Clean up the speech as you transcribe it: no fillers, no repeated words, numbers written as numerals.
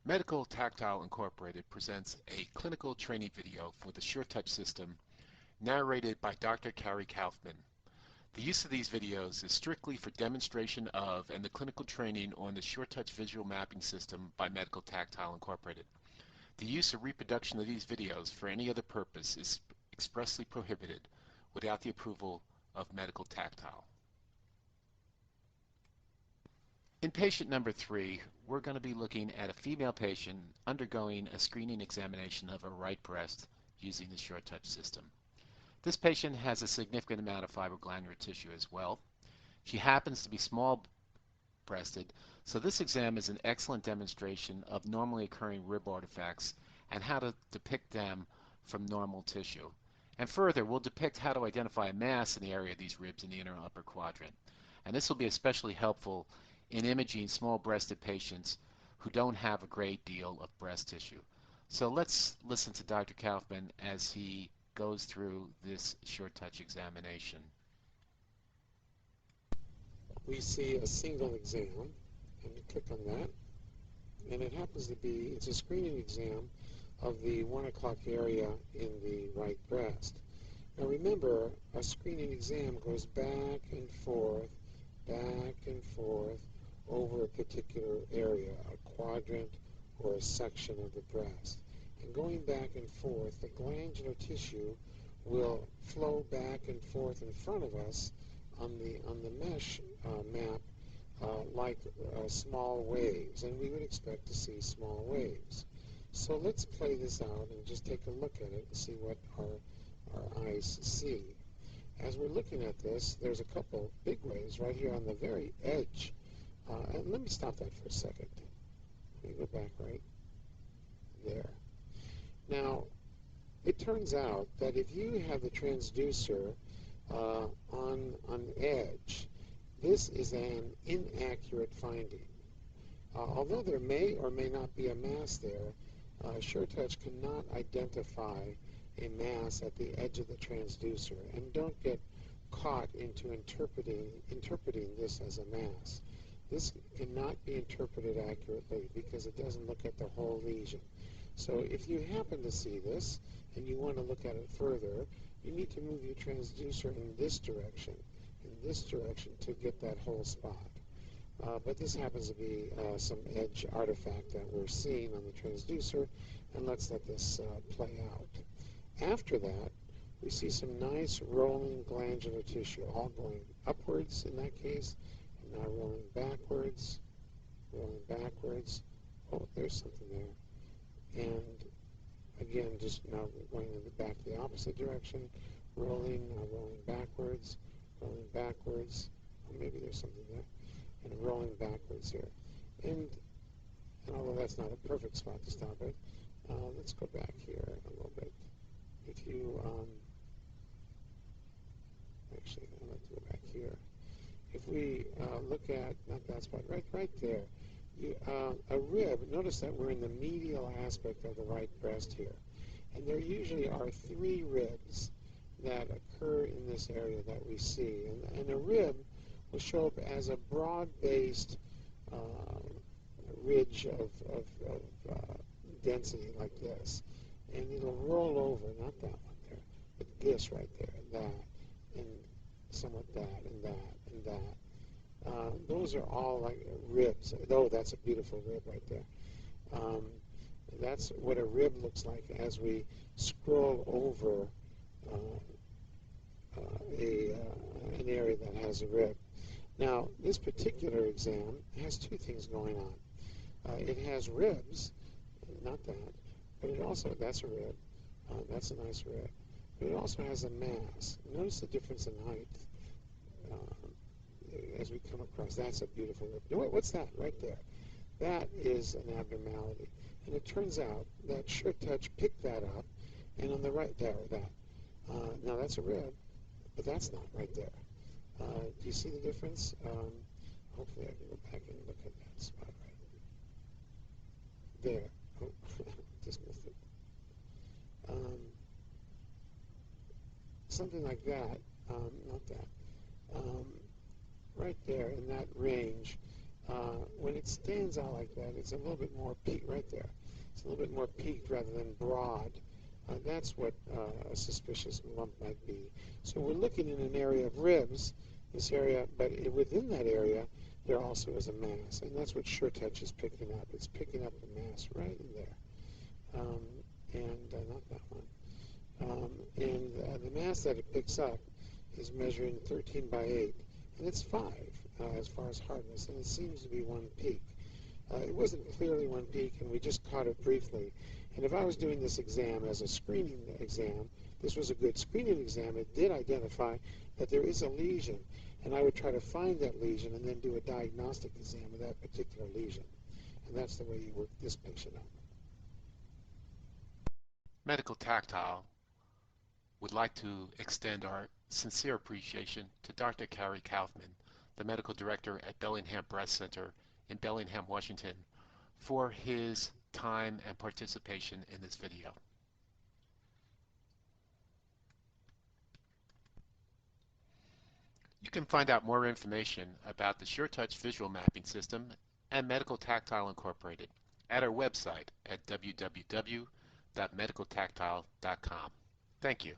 Medical Tactile Incorporated presents a clinical training video for the SureTouch system narrated by Dr. Carrie Kaufman. The use of these videos is strictly for demonstration of and the clinical training on the SureTouch visual mapping system by Medical Tactile Incorporated. The use or reproduction of these videos for any other purpose is expressly prohibited without the approval of Medical Tactile. In patient number 3, we're going to be looking at a female patient undergoing a screening examination of her right breast using the SureTouch system. This patient has a significant amount of fibroglandular tissue as well. She happens to be small-breasted, so this exam is an excellent demonstration of normally occurring rib artifacts and how to depict them from normal tissue. And further, we'll depict how to identify a mass in the area of these ribs in the inner upper quadrant. And this will be especially helpful in imaging small-breasted patients who don't have a great deal of breast tissue. So let's listen to Dr. Kaufman as he goes through this SureTouch examination. We see a single exam, and we click on that, and it happens to be, it's a screening exam of the 1 o'clock area in the right breast. Now remember, a screening exam goes back and forth over a particular area, a quadrant or a section of the breast. And going back and forth, the glandular tissue will flow back and forth in front of us on the mesh map like small waves, and we would expect to see small waves. So let's play this out and just take a look at it and see what our eyes see. As we're looking at this, there's a couple big waves right here on the very edge. And let me stop that for a second. Let me go back right there. Now, it turns out that if you have the transducer on edge, this is an inaccurate finding. Although there may or may not be a mass there, SureTouch cannot identify a mass at the edge of the transducer, and don't get caught into interpreting this as a mass. This cannot be interpreted accurately because it doesn't look at the whole lesion. So if you happen to see this and you want to look at it further, you need to move your transducer in this direction to get that whole spot. But this happens to be some edge artifact that we're seeing on the transducer, and let's let this play out. After that, we see some nice rolling glandular tissue, all going upwards in that case, and now rolling backwards. Oh, there's something there. And again, just now going back the opposite direction, rolling backwards. Oh, maybe there's something there. And rolling backwards here. And although that's not a perfect spot to stop it, let's go back here a little bit. If you, actually, I'd like to go back here. If we look at, not that spot, right there, a rib, notice that we're in the medial aspect of the right breast here. And there usually are 3 ribs that occur in this area that we see. And a rib will show up as a broad-based ridge of density like this. And it'll roll over, not that one there, but this right there, that, and somewhat that, and that, and that. Those are all like ribs. Oh, that's a beautiful rib right there. That's what a rib looks like as we scroll over an area that has a rib. Now, this particular exam has 2 things going on. It has ribs, not that, but it also, that's a rib. That's a nice rib. But it also has a mass. Notice the difference in height as we come across. That's a beautiful rib. You know what's that right there? That is an abnormality. And it turns out that SureTouch picked that up, and on the right there, that. Now that's a rib, but that's not right there. Do you see the difference? Hopefully I can go back and look at that spot right there. Oh, just missed it. Something like that, not that. Right there in that range when it stands out like that, it's a little bit more peaked right there. It's a little bit more peaked rather than broad. That's what a suspicious lump might be. So we're looking in an area of ribs, this area, but within that area, there also is a mass, and that's what SureTouch is picking up. It's picking up a mass right in there, and not that one. And the mass that it picks up is measuring 13 by 8, and it's 5 as far as hardness, and it seems to be one peak. It wasn't clearly one peak, and we just caught it briefly. And if I was doing this exam as a screening exam, this was a good screening exam. It did identify that there is a lesion, and I would try to find that lesion and then do a diagnostic exam of that particular lesion. And that's the way you work this patient up. Medical Tactile would like to extend our sincere appreciation to Dr. Carrie Kaufman, the medical director at Bellingham Breast Center in Bellingham, Washington, for his time and participation in this video. You can find out more information about the SureTouch visual mapping system and Medical Tactile Incorporated at our website at www.medicaltactile.com. Thank you.